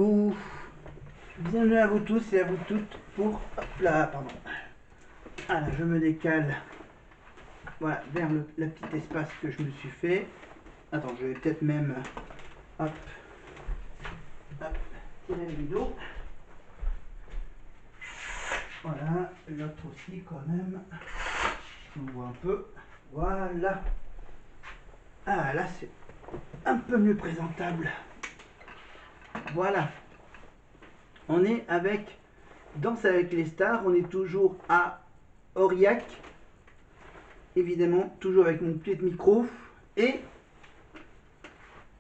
coup, bienvenue à vous tous et à vous toutes pour... Hop là, pardon. Voilà, je me décale. Voilà, vers le petit espace que je me suis fait. Attends, je vais peut-être même... Hop. Hop. Tirer le rideau. Voilà, l'autre aussi quand même. On voit un peu. Voilà. Ah, là c'est un peu mieux présentable. Voilà. On est avec Danse avec les stars. On est toujours à Aurillac. Évidemment, toujours avec mon pied de micro. Et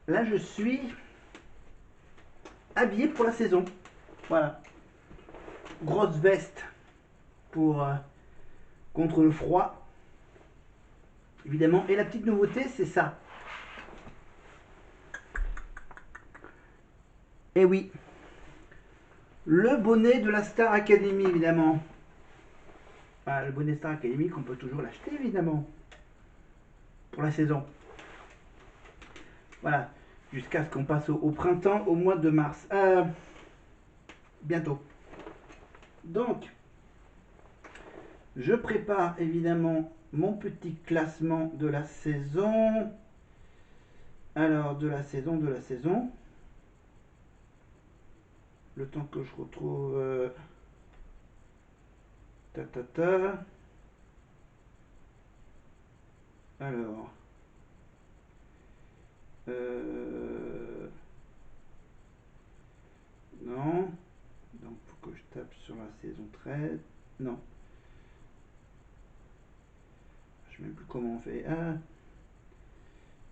là, je suis habillé pour la saison. Voilà. Grosse veste pour contre le froid. Évidemment. Et la petite nouveauté, c'est ça. Et oui. Le bonnet de la Star Academy, évidemment. Ah, le bonnet Star Academy qu'on peut toujours l'acheter, évidemment. Pour la saison. Voilà. Jusqu'à ce qu'on passe au printemps, au mois de mars. Bientôt. Donc, je prépare évidemment mon petit classement de la saison. Alors, de la saison. Le temps que je retrouve... Alors... Non. Donc, faut que je tape sur la saison 13. Non. Je ne sais même plus comment on fait. Ah.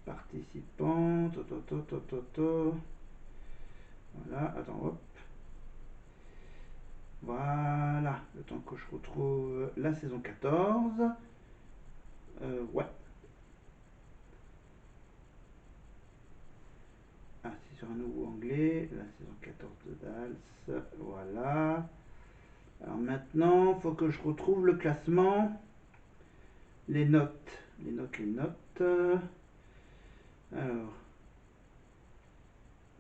Participants. Voilà. Attends, hop. Voilà. Le temps que je retrouve la saison 14. Ouais. Ah, c'est sur un nouveau anglais. La saison 14 de Dals. Voilà. Alors maintenant, il faut que je retrouve le classement. Les notes. Les notes. Alors,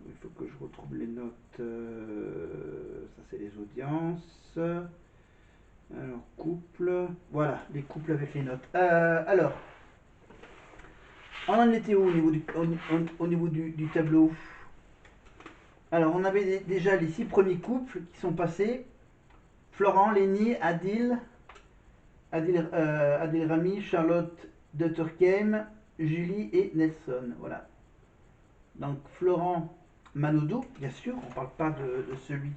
il faut que je retrouve les notes. Ça, c'est les audiences. Alors, couple. Voilà, les couples avec les notes. Alors, on en était où au niveau du tableau? Alors, on avait déjà les 6 premiers couples qui sont passés. Florent, Lenny, Adil Rami, Charlotte de Turckheim, Julie et Nelson. Voilà. Donc Florent Manodou, bien sûr, on ne parle pas de celui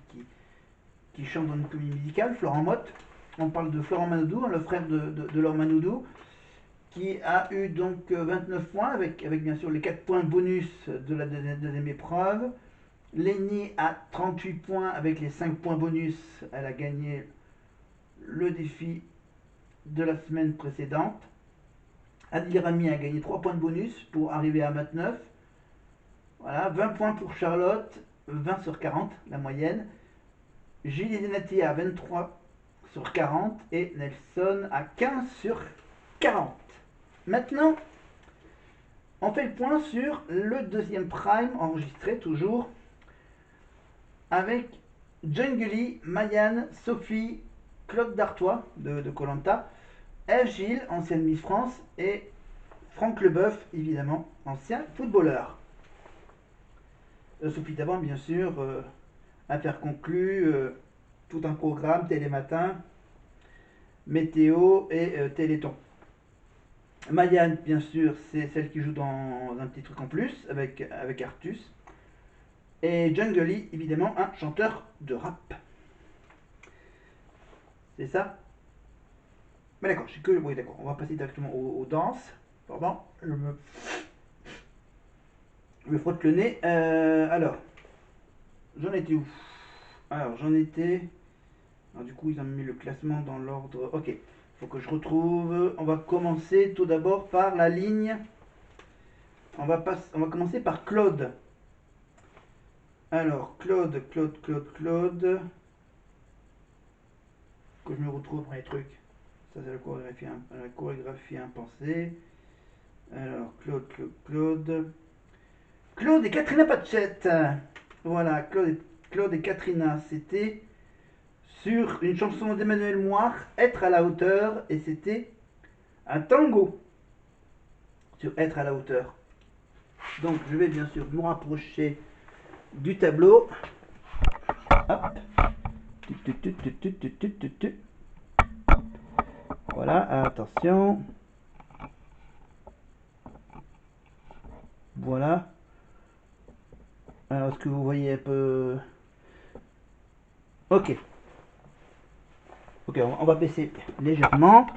qui chante dans une comédie musicale, Florent Motte. On parle de Florent Manodou, le frère de Laure Manodou, qui a eu donc 29 points, avec bien sûr les 4 points bonus de la deuxième épreuve. Lenny a 38 points avec les 5 points bonus. Elle a gagné le défi de la semaine précédente. Adil Rami a gagné 3 points de bonus pour arriver à 29. Voilà, 20 points pour Charlotte, 20 sur 40, la moyenne. Julie Denati à 23 sur 40 et Nelson à 15 sur 40. Maintenant, on fait le point sur le deuxième prime enregistré toujours avec John Gully, Mayan, Sophie, Claude Dartois de Colanta, Eve Gilles, ancienne Miss France, et Franck Leboeuf, évidemment, ancien footballeur. Sophie Taban, bien sûr, affaire conclue, tout un programme, Télématin, Météo et Téléthon. Mayan, bien sûr, c'est celle qui joue dans un petit truc en plus avec Artus. Et John Gully, évidemment, un chanteur de rap. C'est ça? Mais d'accord, je sais que. Oui, d'accord, on va passer directement aux danses. Pardon, je me frotte le nez. Alors, j'en étais où? Alors, j'en étais. Alors, du coup, ils ont mis le classement dans l'ordre. Ok, il faut que je retrouve. On va commencer tout d'abord par la ligne. On va commencer par Claude. Alors, Claude. Que je me retrouve dans les trucs. Ça, c'est la chorégraphie impensée. Alors, Claude et Katrina Patchett. Voilà, Claude Claude et Katrina, c'était sur une chanson d'Emmanuel Moir, Être à la hauteur, et c'était un tango sur Être à la hauteur. Donc je vais bien sûr me rapprocher du tableau. Hop. Voilà, attention. Voilà. Alors, est-ce que vous voyez un peu... Ok. Ok, on va baisser légèrement.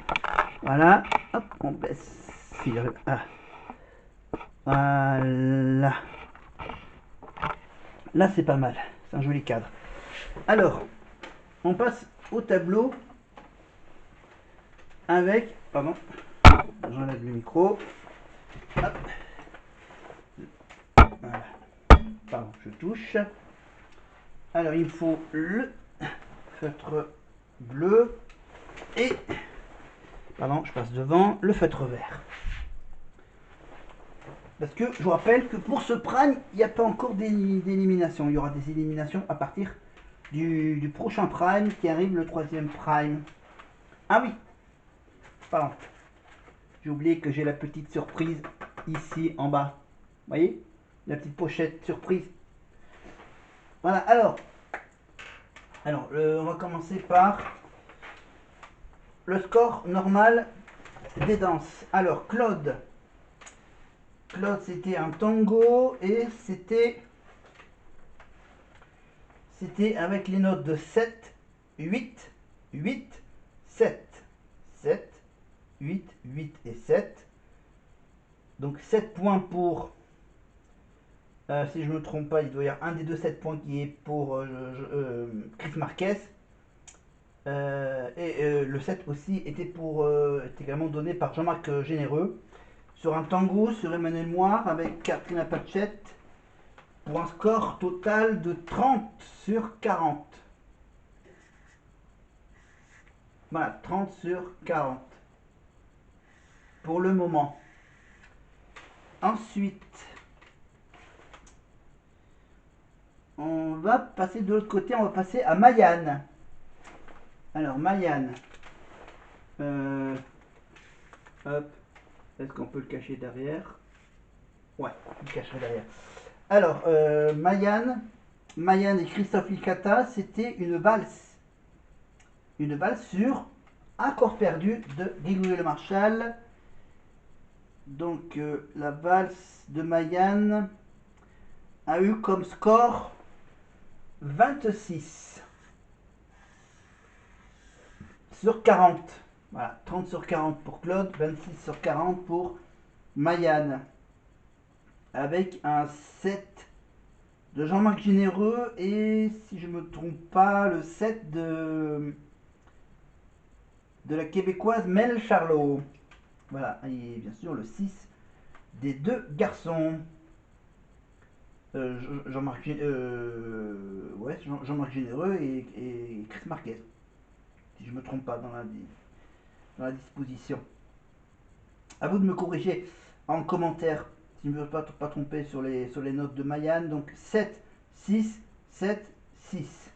Voilà. Hop, on baisse. Ah. Voilà. Là, c'est pas mal. C'est un joli cadre. Alors, on passe au tableau avec... Pardon. J'enlève le micro. Hop. Voilà. Pardon, je touche. Alors, il me faut le feutre bleu et... Pardon, je passe devant le feutre vert. Parce que je vous rappelle que pour ce prime, il n'y a pas encore d'élimination. Il y aura des éliminations à partir du prochain prime qui arrive, le 3e prime. Ah oui, pardon. J'ai oublié que j'ai la petite surprise ici en bas. Vous voyez? La petite pochette surprise. Voilà, alors on va commencer par le score normal des danses. Alors, Claude, c'était un tango et c'était avec les notes de 7, 8, 8, 7, 7, 8, 8 et 7. Donc 7 points pour, si je ne me trompe pas, il doit y avoir un des deux 7 points qui est pour Chris Marquez. Le 7 aussi était également donné par Jean-Marc Généreux sur un tango sur Emmanuel Moir avec Katrina Patchett pour un score total de 30 sur 40. Voilà, 30 sur 40 pour le moment. Ensuite, on va passer de l'autre côté, on va passer à Mayan. Alors, Mayan. Hop. Est-ce qu'on peut le cacher derrière? Ouais, je le cacherai derrière. Alors, Mayan et Christophe Licata, c'était une valse. Une valse sur Accord perdu de Guigouille Le Marchal. Donc, la valse de Mayan a eu comme score 26 sur 40. Voilà, 30 sur 40 pour Claude, 26 sur 40 pour Mayan. Avec un 7 de Jean-Marc Généreux et, si je ne me trompe pas, le 7 de la québécoise Mel Charlot. Voilà, et bien sûr le 6 des deux garçons. Jean-Marc Généreux et Chris Marquez. Si je ne me trompe pas dans la disposition. À vous de me corriger en commentaire si je ne me veux pas tromper sur les notes de Mayan. Donc 7, 6, 7, 6.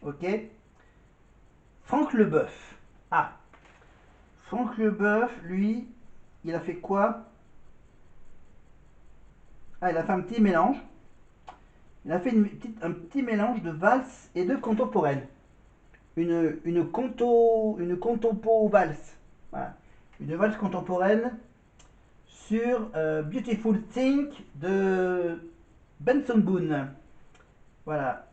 Ok. Franck Leboeuf. Ah. Franck Leboeuf, lui, il a fait quoi? Ah, il a fait un petit mélange. Il a fait un petit mélange de valse et de contemporaine. Une contempo valse. Voilà. Une valse contemporaine sur Beautiful Thing de Benson Boone. Voilà.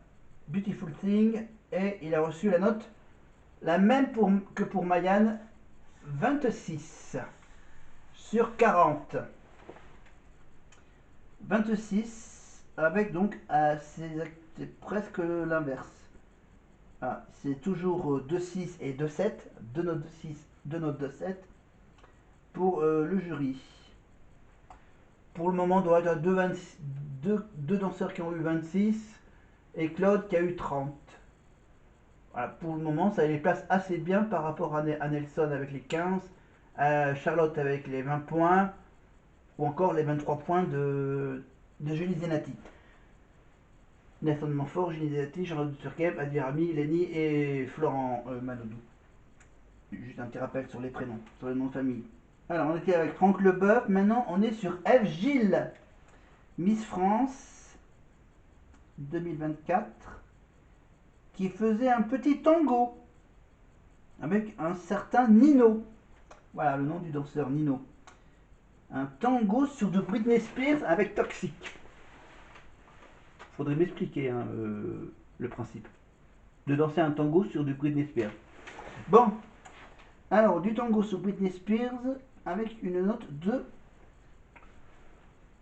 Beautiful Thing. Et il a reçu la note la même que pour Mayan, 26 sur 40. 26 avec donc c'est presque l'inverse. Ah, c'est toujours 2,6 et 2,7, 2 notes de 6, 2 notes de 7 pour le jury. Pour le moment, il doit y avoir deux danseurs qui ont eu 26 et Claude qui a eu 30. Voilà, pour le moment, ça les place assez bien par rapport à Nelson avec les 15, à Charlotte avec les 20 points ou encore les 23 points de Julie Zenati. Nathan Montfort, Ginny Delati, Charlotte de Turckheim, Adirami, Lenny et Florent Manodou. Juste un petit rappel sur les prénoms, sur les noms de famille. Alors, on était avec Franck Leboeuf. Maintenant, on est sur Eve Gilles, Miss France 2024, qui faisait un petit tango avec un certain Nino. Voilà le nom du danseur, Nino. Un tango sur de Britney Spears avec Toxic. Faudrait m'expliquer hein, le principe de danser un tango sur du Britney Spears. Bon, alors du tango sur Britney Spears avec une note de...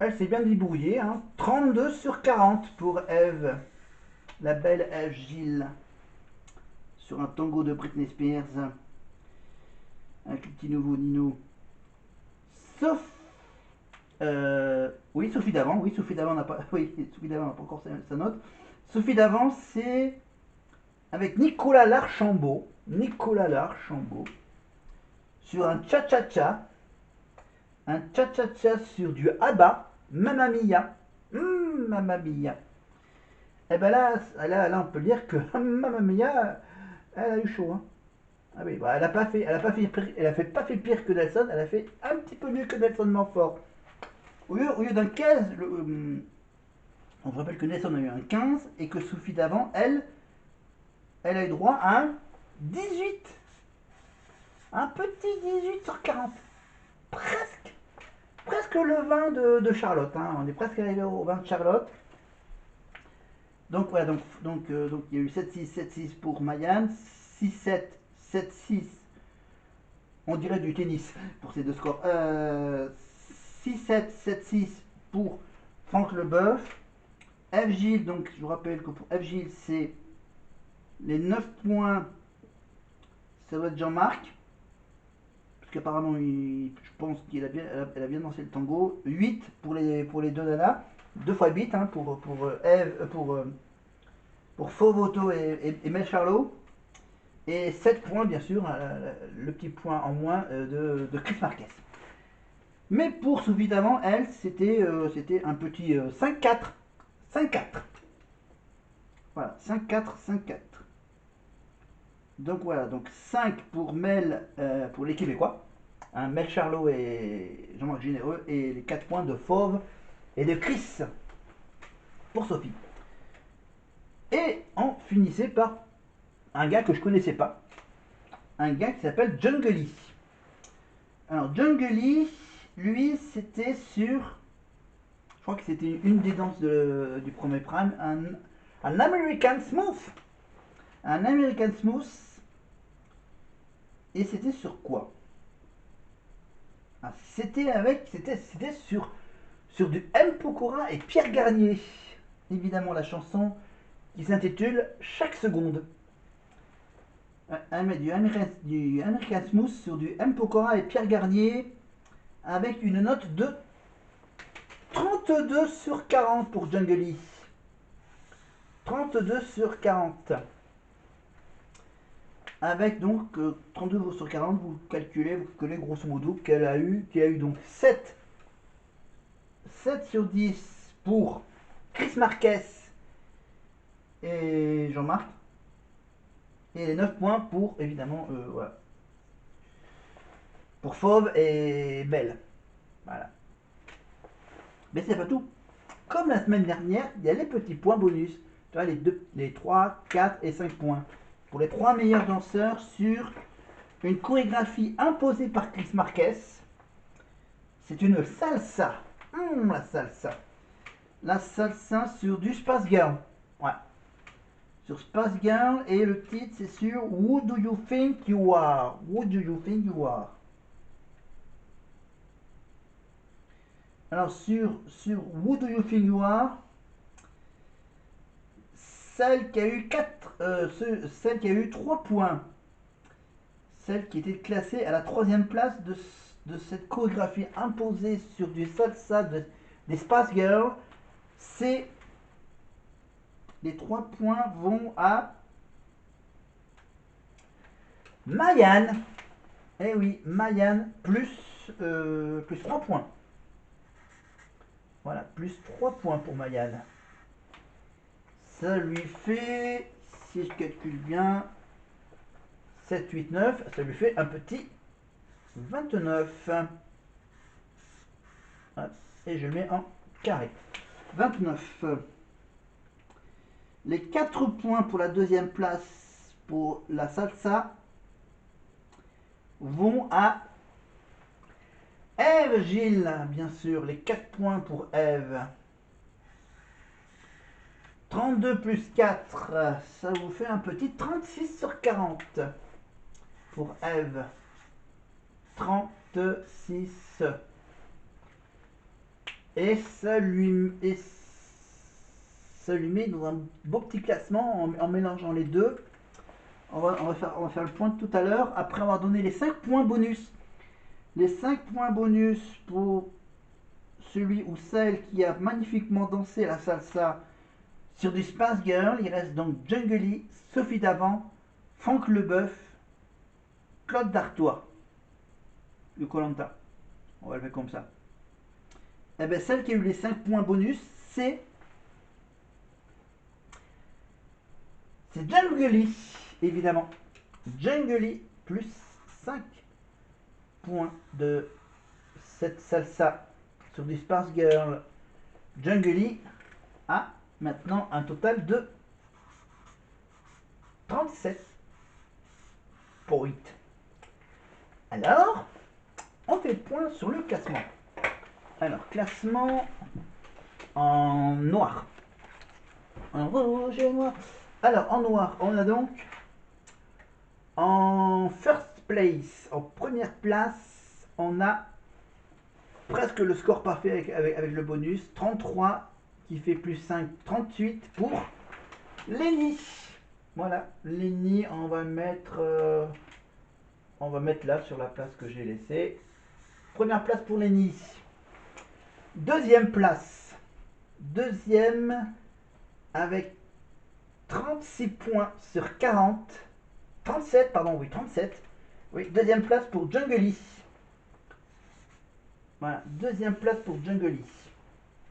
Elle s'est bien débrouillée, hein, 32 sur 40 pour Eve, la belle Eve Gilles, sur un tango de Britney Spears avec le petit nouveau Nino. Sauf oui, Sophie d'avant. Oui, Sophie d'avant n'a pas. Oui, Sophie d'avant n'a pas encore sa note. Sophie d'avant, c'est avec Nicolas Larchambault. Nicolas Larchambault. Sur un cha-cha-cha. Un cha-cha-cha sur du ABBA. Mamma Mia. Mamma Mia. Et ben là, on peut dire que Mamma Mia, elle a eu chaud. Hein. Ah oui, bah, elle a pas fait, pas fait pire que Nelson. Elle a fait un petit peu mieux que Nelson Montfort. Au lieu d'un 15, on se rappelle que Nelson a eu un 15 et que Sophie d'avant, elle a eu droit à un 18. Un petit 18 sur 40. Presque. Presque le 20 de Charlotte. Hein. On est presque arrivé au 20 de Charlotte. Donc voilà, donc il y a eu 7-6, 7-6 pour Mayan, 6-7, 7-6. On dirait du tennis pour ces deux scores. 6-7, 7-6 pour Franck Leboeuf. F. Gilles, donc je vous rappelle que pour F. Gilles, c'est les 9 points, ça doit être Jean-Marc. Parce qu'apparemment, je pense qu'elle a bien dansé le tango. 8 pour les deux nanas. 2 fois 8 hein, pour Eve, pour Fauvoto et Mel Charlot. Et 7 points, bien sûr, le petit point en moins de Chris Marquez. Mais pour Sophie d'avant, elle, c'était un petit 5-4. 5-4. Voilà, 5-4, 5-4. Donc voilà, donc 5 pour Mel, pour les Québécois. Hein, Mel Charlot et Jean-Marc Généreux. Et les 4 points de Fauve et de Chris pour Sophie. Et on finissait par un gars que je connaissais pas. Un gars qui s'appelle Jungly. Alors Jungly, lui, c'était sur... Je crois que c'était une des danses du premier prime. Un American Smooth. Un American Smooth. Et c'était sur quoi? C'était sur du M. Pokora et Pierre Garnier. Évidemment, la chanson qui s'intitule Chaque seconde. Du American Smooth sur du M. Pokora et Pierre Garnier avec une note de 32 sur 40 pour Jungly. 32 sur 40. Avec donc 32 sur 40, vous calculez grosso modo qu'elle a eu, donc 7 sur 10 pour Chris Marquez et Jean-Marc. Et les 9 points pour, évidemment, voilà, pour Fauve et Belle. Voilà. Mais c'est pas tout. Comme la semaine dernière, il y a les petits points bonus. Tu vois, les 3, 4 et 5 points. Pour les 3 meilleurs danseurs sur une chorégraphie imposée par Chris Marquez. C'est une salsa. La salsa. La salsa sur du Space Girl. Ouais. Sur Space Girl. Et le titre, c'est sur Who Do You Think You Are? Who Do You Think You Are? Alors, sur Who Do You Think You Are, celle qui a eu 3 points. Celle qui était classée à la 3e place de cette chorégraphie imposée sur du salsa des Space Girls, c'est les 3 points vont à Mayan. Eh oui, Mayan plus 3 points. Voilà, plus 3 points pour Mayan. Ça lui fait, si je calcule bien, 7, 8, 9. Ça lui fait un petit 29. Hop, et je le mets en carré. 29. Les 4 points pour la deuxième place pour la salsa vont à Ève Gilles, bien sûr. Les 4 points pour Ève. 32 plus 4, ça vous fait un petit 36 sur 40 pour Ève. 36. Et ça lui met dans un beau petit classement en mélangeant les deux. On va faire le point de tout à l'heure, après avoir donné les 5 points bonus. Les 5 points bonus pour celui ou celle qui a magnifiquement dansé la salsa sur du Spice Girl. Il reste donc Jungle Lee, Sophie Davant, Franck Leboeuf, Claude Dartois, le Koh-Lanta. On va le faire comme ça. Et bien celle qui a eu les 5 points bonus, c'est Jungle Lee, évidemment. Jungle Lee plus 5 points de cette salsa sur du Spice Girl. Jungle Lee a maintenant un total de 37 points. Alors, on fait le point sur le classement. Alors, classement en noir. En rouge et noir. Alors, en noir, on a donc en first place, en première place, on a presque le score parfait avec le bonus. 33 qui fait plus 5, 38 pour Lenny. Voilà, Lenny, on va mettre là sur la place que j'ai laissée. Première place pour Lenny. Deuxième place. Deuxième avec 36 points sur 40. 37, pardon, oui, 37. Oui, deuxième place pour Jungle Lee. Voilà, deuxième place pour Jungle Lee.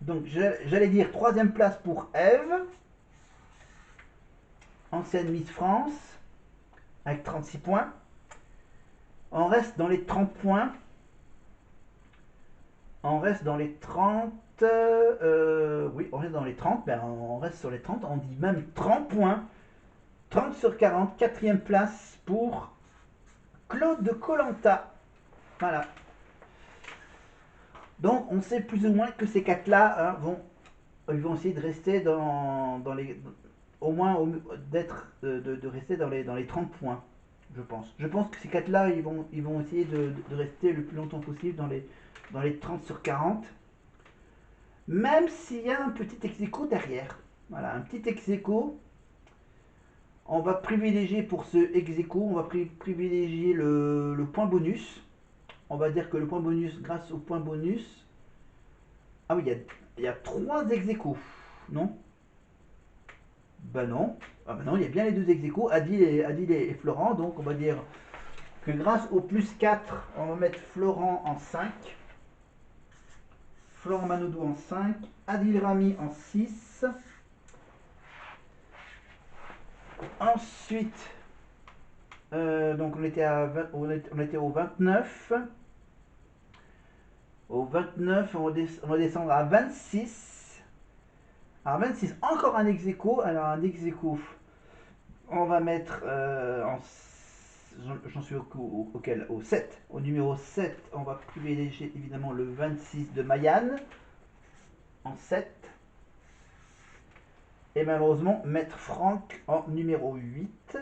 Donc, j'allais dire troisième place pour Ève, ancienne Miss France, avec 36 points. On reste dans les 30 points. On reste dans les 30. Oui, on reste dans les 30. Ben, on reste sur les 30. On dit même 30 points. 30 sur 40. Quatrième place pour Claude de Koh-Lanta. Voilà. Donc, on sait plus ou moins que ces 4-là ils vont essayer de rester dans les. Au moins, de rester dans les 30 points. Je pense. Je pense que ces 4-là, ils vont essayer de rester le plus longtemps possible dans les 30 sur 40. Même s'il y a un petit ex-aequo derrière. Voilà, un petit ex-aequo. On va privilégier pour ce ex-aequo, on va privilégier le point bonus. On va dire que le point bonus, grâce au point bonus. Ah oui, il y a 3 ex-aequo. Non? Ben non. Ah ben non, il y a bien les 2 ex-aequo, Adil et Florent. Donc on va dire que grâce au plus 4, on va mettre Florent en 5. Florent Manodou en 5. Adil Rami en 6. Ensuite, donc on était au 29. Au 29, on va descendre à 26. Alors 26, encore un ex-aequo. Alors un ex-aequo, on va mettre j'en suis auquel? Au 7. Au numéro 7, on va privilégier évidemment le 26 de Mayan en 7. Et malheureusement, mettre Franck en numéro 8.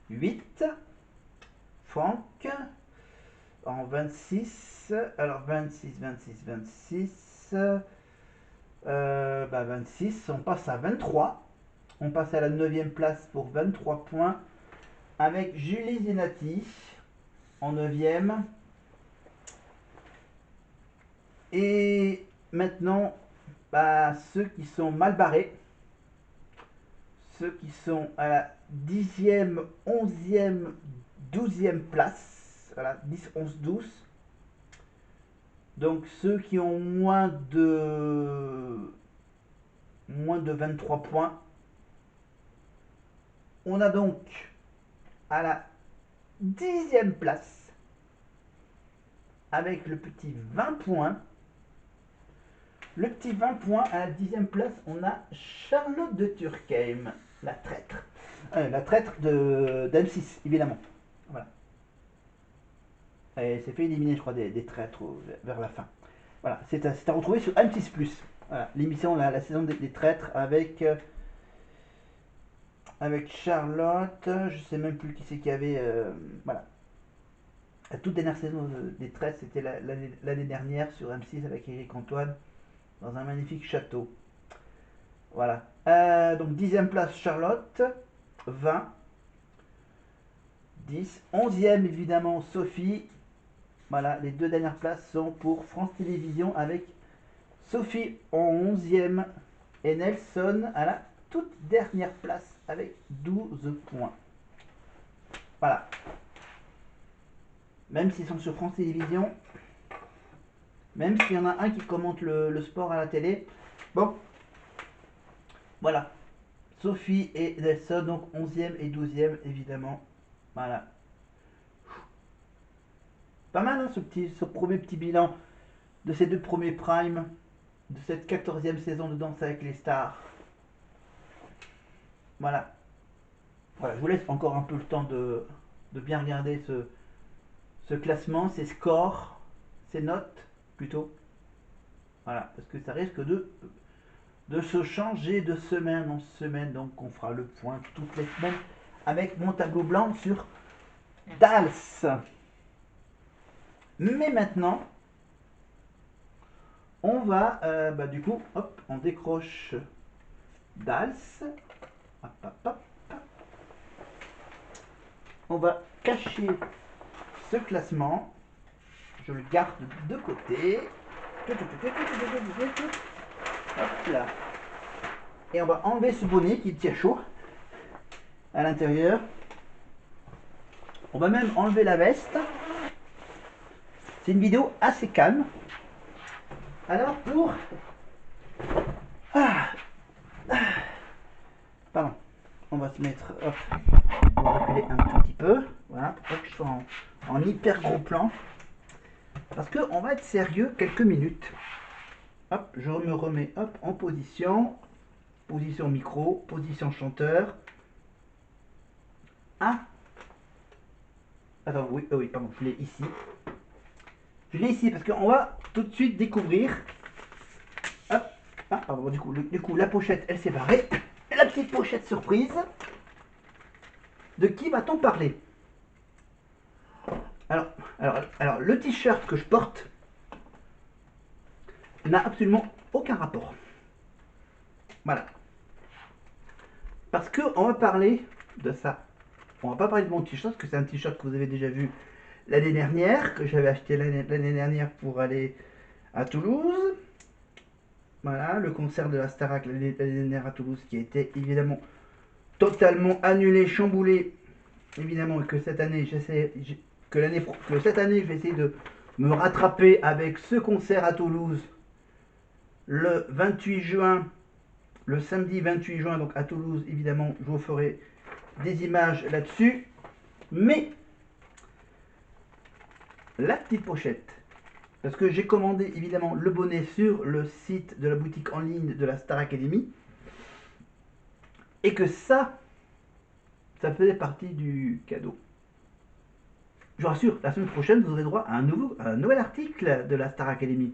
8. Franck en 26. Alors 26. 26, on passe à 23. On passe à la 9e place pour 23 points avec Julie Zenati en 9e. Et maintenant, ceux qui sont mal barrés, ceux qui sont à la 10e, 11e, 12e place, voilà, 10, 11, 12. Donc ceux qui ont moins de 23 points. On a donc à la 10e place, avec le petit 20 points. Le petit 20 points, à la 10e place, on a Charlotte de Turckheim, la traître. La traître d'M6, évidemment. Voilà. Elle s'est fait éliminer, je crois, des traîtres vers la fin. Voilà, c'est à retrouver sur M6+. Voilà, l'émission, la saison des traîtres avec Charlotte, je sais même plus qui c'est qu'il y avait. Voilà. La toute dernière saison des traîtres, c'était l'année dernière sur M6 avec Eric Antoine dans un magnifique château. Voilà. Donc 10e place Charlotte, 20, 10. 11e évidemment Sophie. Voilà, les deux dernières places sont pour France Télévisions avec Sophie en 11e et Nelson à la toute dernière place avec 12 points. Voilà. Même s'ils sont sur France Télévisions, même s'il y en a un qui commente le sport à la télé, bon, voilà. Sophie et Nelson, donc 11e et 12e évidemment. Voilà. Pas mal, hein, ce premier petit bilan de ces deux premiers primes, de cette 14e saison de Danse avec les stars. Voilà. Voilà, je vous laisse encore un peu le temps de bien regarder ce classement, ces scores, ces notes plutôt. Voilà, parce que ça risque de se changer de semaine en semaine. Donc on fera le point toutes les semaines avec mon tableau blanc sur Dals. Mais maintenant, on va, du coup, hop, on décroche Dals. Hop, hop, hop. On va cacher ce classement. Je le garde de côté. Hop là. Et on va enlever ce bonnet qui tient chaud à l'intérieur. On va même enlever la veste. C'est une vidéo assez calme. Alors pour... Pardon. On va se mettre... Hop. On va reculer un tout petit peu. Voilà. Pour que je sois en hyper gros plan. Parce qu'on va être sérieux quelques minutes. Hop, je me remets hop, en position. Position micro, position chanteur. Ah. Attends, oui, oui, pardon, je l'ai ici. Je l'ai ici parce qu'on va tout de suite découvrir. Hop. Ah, pardon, du coup, la pochette, elle s'est barrée. La petite pochette surprise. De qui va-t-on parler? Alors, le t-shirt que je porte n'a absolument aucun rapport. Voilà. Parce que on va parler de ça. On va pas parler de mon t-shirt, parce que c'est un t-shirt que vous avez déjà vu l'année dernière, que j'avais acheté l'année dernière pour aller à Toulouse. Voilà, le concert de la Starac l'année dernière à Toulouse, qui a été évidemment totalement annulé, chamboulé. Évidemment que cette année, cette année, je vais essayer de me rattraper avec ce concert à Toulouse le 28 juin, le samedi 28 juin, donc à Toulouse, évidemment, je vous ferai des images là-dessus. Mais la petite pochette, parce que j'ai commandé évidemment le bonnet sur le site de la boutique en ligne de la Star Academy, et que ça faisait partie du cadeau. Je vous rassure, la semaine prochaine, vous aurez droit à un nouvel article de la Star Academy.